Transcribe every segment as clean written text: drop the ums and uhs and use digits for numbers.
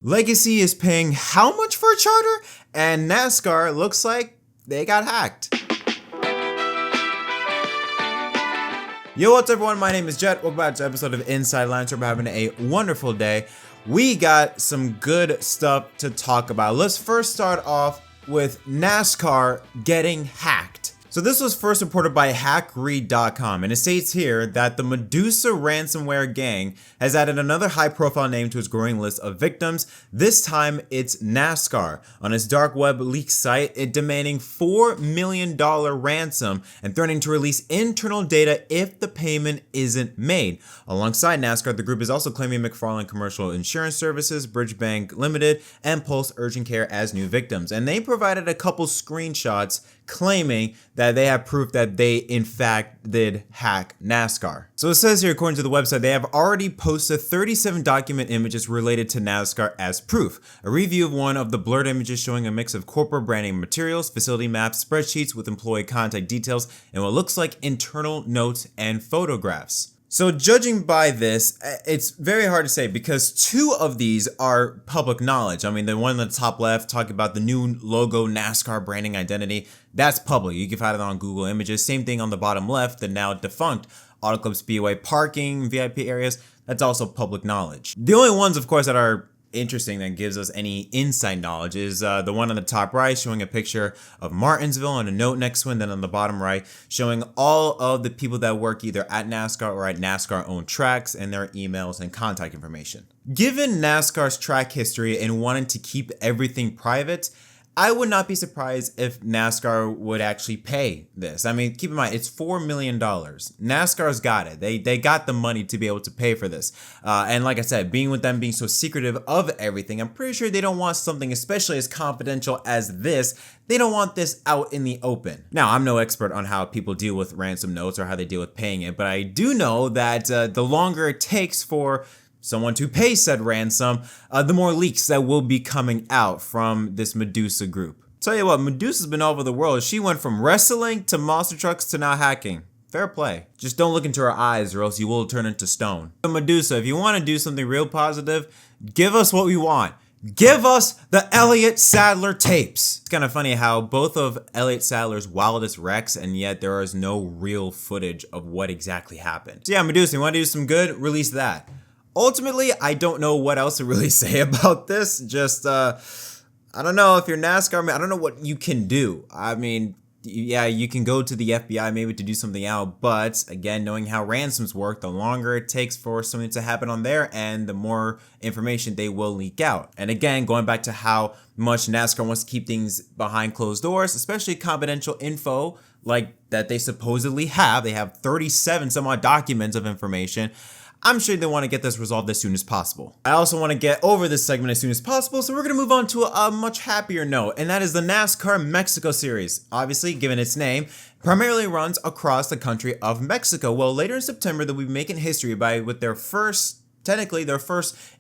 Legacy is paying how much for a charter? And NASCAR looks like they got hacked. Yo, what's up everyone? My name is Jet. Welcome back to an episode of Inside Lines. We're having a wonderful day. We got some good stuff to talk about. Let's first start off with NASCAR getting hacked. So this was first reported by hackread.com, and it states here that the Medusa ransomware gang has added another high-profile name to its growing list of victims. This time, it's NASCAR. On its dark web leak site, it demanding $4 million ransom and threatening to release internal data if the payment isn't made. Alongside NASCAR, the group is also claiming McFarland Commercial Insurance Services, Bridge Bank Limited, and Pulse Urgent Care as new victims. And they provided a couple screenshots claiming that they have proof that they in fact did hack NASCAR. So it says here, according to the website, they have already posted 37 document images related to NASCAR as proof. A review of one of the blurred images showing a mix of corporate branding materials, facility maps, spreadsheets with employee contact details, and what looks like internal notes and photographs. So judging by this, it's very hard to say because two of these are public knowledge. I mean, the one on the top left talking about the new logo NASCAR branding identity, that's public. You can find it on Google Images. Same thing on the bottom left, the now defunct Auto Club Speedway parking, VIP areas, that's also public knowledge. The only ones, of course, that are interesting that gives us any inside knowledge is the one on the top right showing a picture of Martinsville and a note next to it, and then on the bottom right showing all of the people that work either at NASCAR or at NASCAR owned tracks and their emails and contact information. Given NASCAR's track history and wanting to keep everything private, I would not be surprised if NASCAR would actually pay this. I mean, keep in mind, it's $4 million. NASCAR's got it. They got the money to be able to pay for this. And like I said, being with them being so secretive of everything, I'm pretty sure they don't want something, especially as confidential as this. They don't want this out in the open. Now, I'm no expert on how people deal with ransom notes or how they deal with paying it, but I do know that the longer it takes for someone to pay said ransom, the more leaks that will be coming out from this Medusa group. Tell you what, Medusa's been all over the world. She went from wrestling to monster trucks to now hacking. Fair play. Just don't look into her eyes or else you will turn into stone. So Medusa, if you want to do something real positive, give us what we want. Give us the Elliott Sadler tapes. It's kind of funny how both of Elliott Sadler's wildest wrecks, and yet there is no real footage of what exactly happened. So yeah, Medusa, you want to do some good? Release that. Ultimately, I don't know what else to really say about this. Just, I don't know if you're NASCAR, I don't know what you can do. I mean, yeah, you can go to the FBI maybe to do something out, but again, knowing how ransoms work, the longer it takes for something to happen on their end, the more information they will leak out. And again, going back to how much NASCAR wants to keep things behind closed doors, especially confidential info like that they supposedly have. They have 37 some odd documents of information. I'm sure they want to get this resolved as soon as possible. I also want to get over this segment as soon as possible, so we're going to move on to a much happier note, and that is the NASCAR Mexico Series. Obviously, given its name, primarily runs across the country of Mexico. Well, later in September, they'll be making history with their first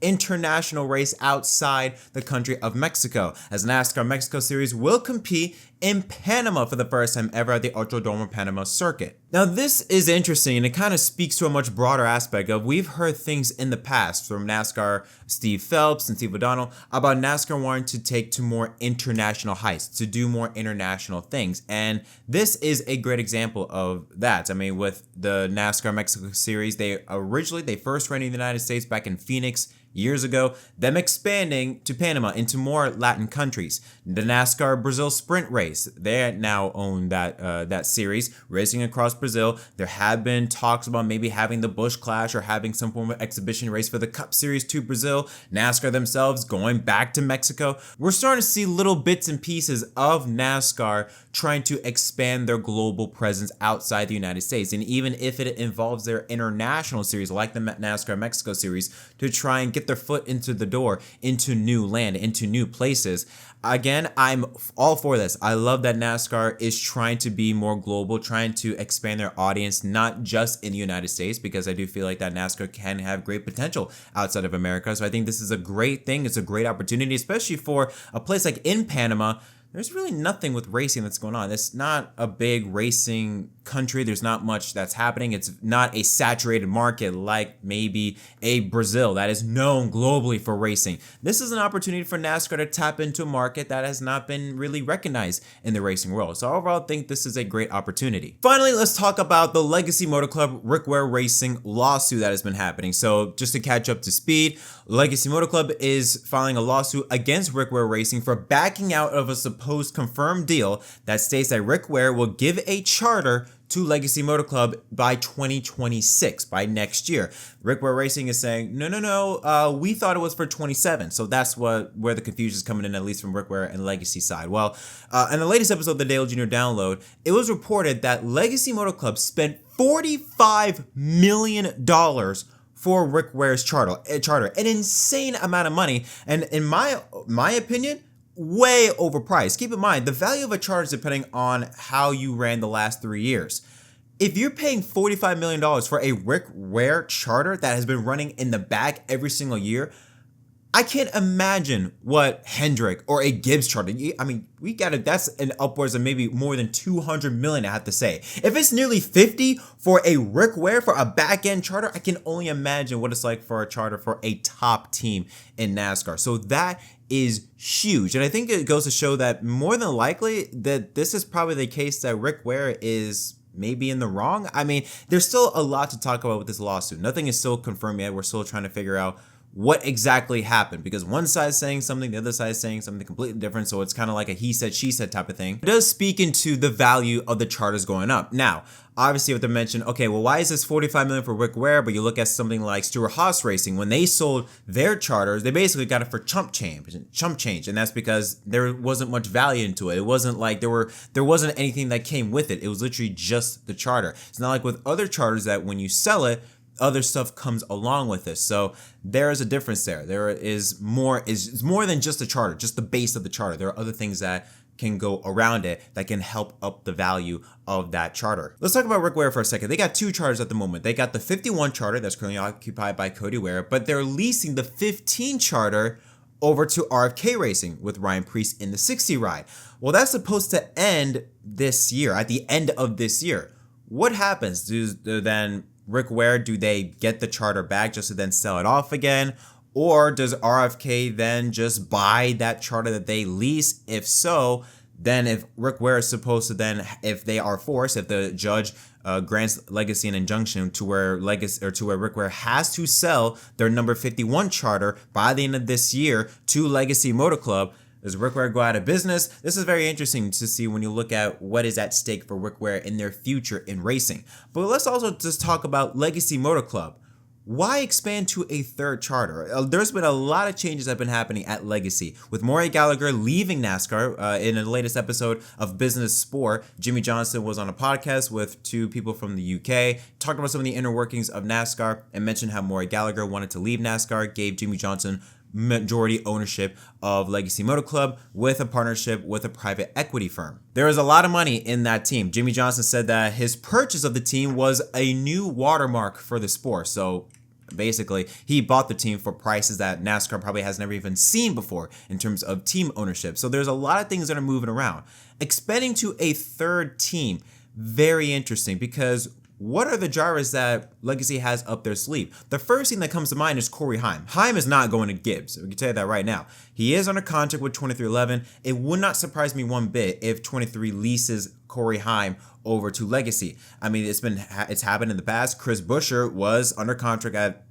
international race outside the country of Mexico, as NASCAR Mexico Series will compete in Panama for the first time ever at the Autodromo Panama circuit. Now this is interesting, and it kind of speaks to a much broader aspect of we've heard things in the past from NASCAR Steve Phelps and Steve O'Donnell about NASCAR wanting to take to more international heights, to do more international things, and this is a great example of that. I mean, with the NASCAR Mexico Series, they first ran in the United States back in Phoenix years ago, them expanding to Panama into more Latin countries. The NASCAR Brazil Sprint Race, they now own that series, racing across Brazil. There have been talks about maybe having the Busch Clash or having some form of exhibition race for the Cup Series to Brazil. NASCAR themselves going back to Mexico. We're starting to see little bits and pieces of NASCAR trying to expand their global presence outside the United States. And even if it involves their international series like the NASCAR Mexico Series, to try and get their foot into the door, into new land, into new places. Again, I'm all for this. I love that NASCAR is trying to be more global, trying to expand their audience, not just in the United States, because I do feel like that NASCAR can have great potential outside of America. So I think this is a great thing. It's a great opportunity, especially for a place like in Panama. there's really nothing with racing that's going on. It's not a big racing country. There's not much that's happening. It's not a saturated market like maybe a Brazil that is known globally for racing. This is an opportunity for NASCAR to tap into a market that has not been really recognized in the racing world. So overall, I think this is a great opportunity. Finally, let's talk about the Legacy Motor Club Rick Ware Racing lawsuit that has been happening. So just to catch up to speed, Legacy Motor Club is filing a lawsuit against Rick Ware Racing for backing out of a supposed confirmed deal that states that Rick Ware will give a charter to Legacy Motor Club by 2026, by next year. Rick Ware Racing is saying, no, we thought it was for 27. So that's where the confusion is coming in, at least from Rick Ware and Legacy side. Well, in the latest episode of the Dale Jr. Download, it was reported that Legacy Motor Club spent $45 million for Rick Ware's charter, an insane amount of money. And in my opinion, way overpriced. Keep in mind, the value of a charter is depending on how you ran the last 3 years. If you're paying $45 million for a Rick Ware charter that has been running in the back every single year, I can't imagine what Hendrick or a Gibbs charter. I mean, that's an upwards of maybe more than 200 million, I have to say. If it's nearly 50 for a Rick Ware for a back end charter, I can only imagine what it's like for a charter for a top team in NASCAR. So that is huge. And I think it goes to show that more than likely that this is probably the case that Rick Ware is maybe in the wrong. I mean, there's still a lot to talk about with this lawsuit. Nothing is still confirmed yet. We're still trying to figure out what exactly happened, because one side is saying something, the other side is saying something completely different. So it's kind of like a he said, she said type of thing. It does speak into the value of the charters going up. Now, obviously you have to mention, okay, well, why is this $45 million for Rick Ware? But you look at something like Stewart-Haas Racing, when they sold their charters, they basically got it for chump change. And that's because there wasn't much value into it. It wasn't like there wasn't anything that came with it. It was literally just the charter. It's not like with other charters that when you sell it, other stuff comes along with this. So there is a difference there. There is more than just the charter, just the base of the charter. There are other things that can go around it that can help up the value of that charter. Let's talk about Rick Ware for a second. They got two charters at the moment. They got the 51 charter that's currently occupied by Cody Ware, but they're leasing the 15 charter over to RFK Racing with Ryan Preece in the 60 ride. Well, that's supposed to end this year, at the end of this year. What happens? Do then Rick Ware, do they get the charter back just to then sell it off again? Or does RFK then just buy that charter that they lease? If so, then if Rick Ware is supposed to then, if they are forced, if the judge grants Legacy an injunction to where Rick Ware has to sell their number 51 charter by the end of this year to Legacy Motor Club, does Rick Ware go out of business? This is very interesting to see when you look at what is at stake for Rick Ware in their future in racing. But let's also just talk about Legacy Motor Club. Why expand to a third charter? There's been a lot of changes that have been happening at Legacy. With Maury Gallagher leaving NASCAR in the latest episode of Business Sport, Jimmie Johnson was on a podcast with two people from the UK, talked about some of the inner workings of NASCAR, and mentioned how Maury Gallagher wanted to leave NASCAR, gave Jimmie Johnson majority ownership of Legacy Motor Club with a partnership with a private equity firm. There is a lot of money in that team. Jimmie Johnson said that his purchase of the team was a new watermark for the sport. So basically, he bought the team for prices that NASCAR probably has never even seen before in terms of team ownership. So there's a lot of things that are moving around. Expanding to a third team, very interesting, because what are the drivers that Legacy has up their sleeve? The first thing that comes to mind is Corey Heim. Heim is not going to Gibbs. We can tell you that right now. He is under contract with 2311. It would not surprise me one bit if 23 leases Corey Heim over to Legacy. I mean, it's happened in the past. Chris Buescher was under contract at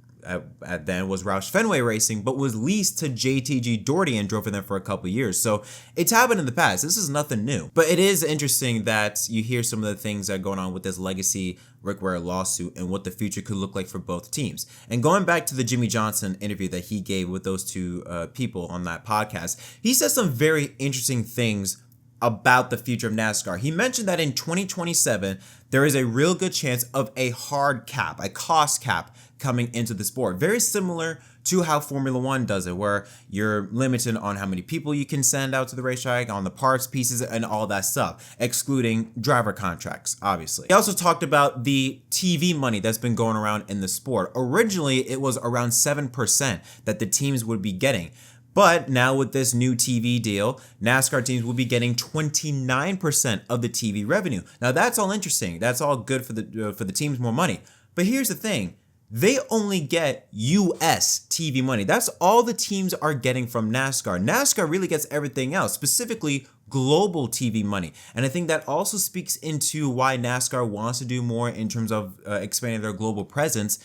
then was Roush Fenway Racing, but was leased to JTG Doherty and drove for them for a couple of years. So it's happened in the past. This is nothing new. But it is interesting that you hear some of the things that are going on with this Legacy Rick Ware lawsuit and what the future could look like for both teams. And going back to the Jimmie Johnson interview that he gave with those two people on that podcast, he said some very interesting things about the future of NASCAR. He mentioned that in 2027, there is a real good chance of a hard cap, a cost cap coming into the sport. Very similar to how Formula One does it, where you're limited on how many people you can send out to the racetrack, on the parts, pieces, and all that stuff, excluding driver contracts, obviously. He also talked about the TV money that's been going around in the sport. Originally, it was around 7% that the teams would be getting. But now with this new TV deal, NASCAR teams will be getting 29% of the TV revenue. Now that's all interesting. That's all good for the teams, more money. But here's the thing. They only get US TV money. That's all the teams are getting from NASCAR. NASCAR really gets everything else, specifically global TV money. And I think that also speaks into why NASCAR wants to do more in terms of expanding their global presence.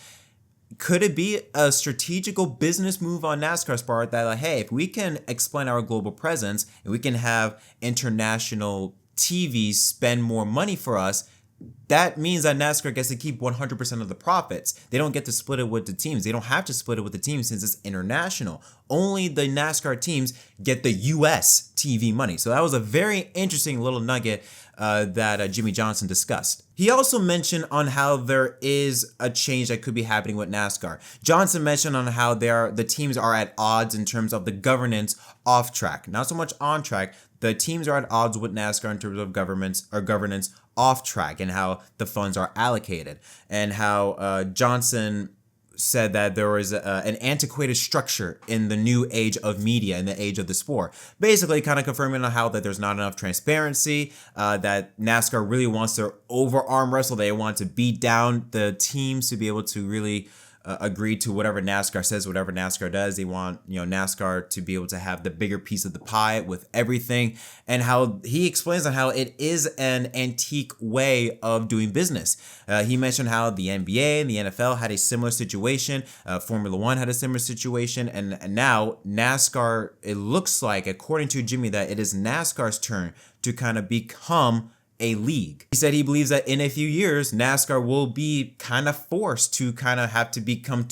Could it be a strategical business move on NASCAR's part that, like, hey, if we can expand our global presence and we can have international TVs spend more money for us, that means that NASCAR gets to keep 100% of the profits. They don't get to split it with the teams. They don't have to split it with the teams since it's international. Only the NASCAR teams get the US TV money. So that was a very interesting little nugget that Jimmie Johnson discussed. He also mentioned on how there is a change that could be happening with NASCAR. Johnson mentioned on how the teams are at odds in terms of the governance off track. Not so much on track. The teams are at odds with NASCAR in terms of governance off track and how the funds are allocated, and how Johnson said that there was an antiquated structure in the new age of media, in the age of the sport. Basically kind of confirming on how that there's not enough transparency, that NASCAR really wants to over-arm wrestle. They want to beat down the teams to be able to really agree to whatever NASCAR says, whatever NASCAR does. They want, NASCAR to be able to have the bigger piece of the pie with everything, and how he explains on how it is an antique way of doing business. He mentioned how the NBA and the NFL had a similar situation. Formula One had a similar situation, and now NASCAR, it looks like, according to Jimmie, that it is NASCAR's turn to kind of become a league. He said he believes that in a few years, NASCAR will be kind of forced to kind of have to become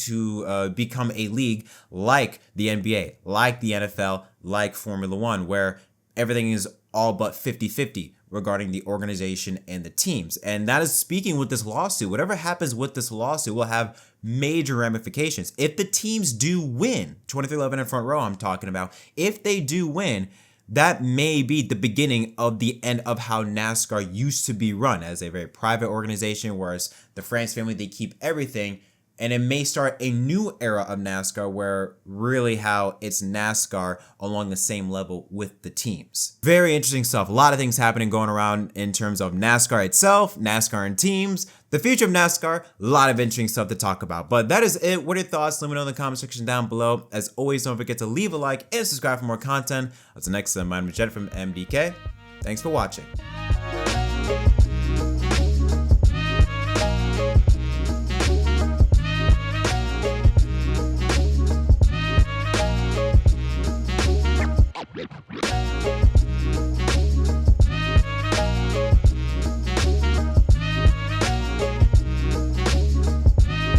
a league like the NBA, like the NFL, like Formula One, where everything is all but 50-50 regarding the organization and the teams. And that is speaking with this lawsuit. Whatever happens with this lawsuit will have major ramifications. If the teams do win, 2311 and Front Row I'm talking about, if they do win, that may be the beginning of the end of how NASCAR used to be run, as a very private organization, whereas the France family, they keep everything. And it may start a new era of NASCAR where really how it's NASCAR along the same level with the teams. Very interesting stuff. A lot of things happening going around in terms of NASCAR itself, NASCAR and teams, the future of NASCAR, a lot of interesting stuff to talk about. But that is it. What are your thoughts? Let me know in the comment section down below. As always, don't forget to leave a like and subscribe for more content. Until next time, I'm Jet from MDK. Thanks for watching.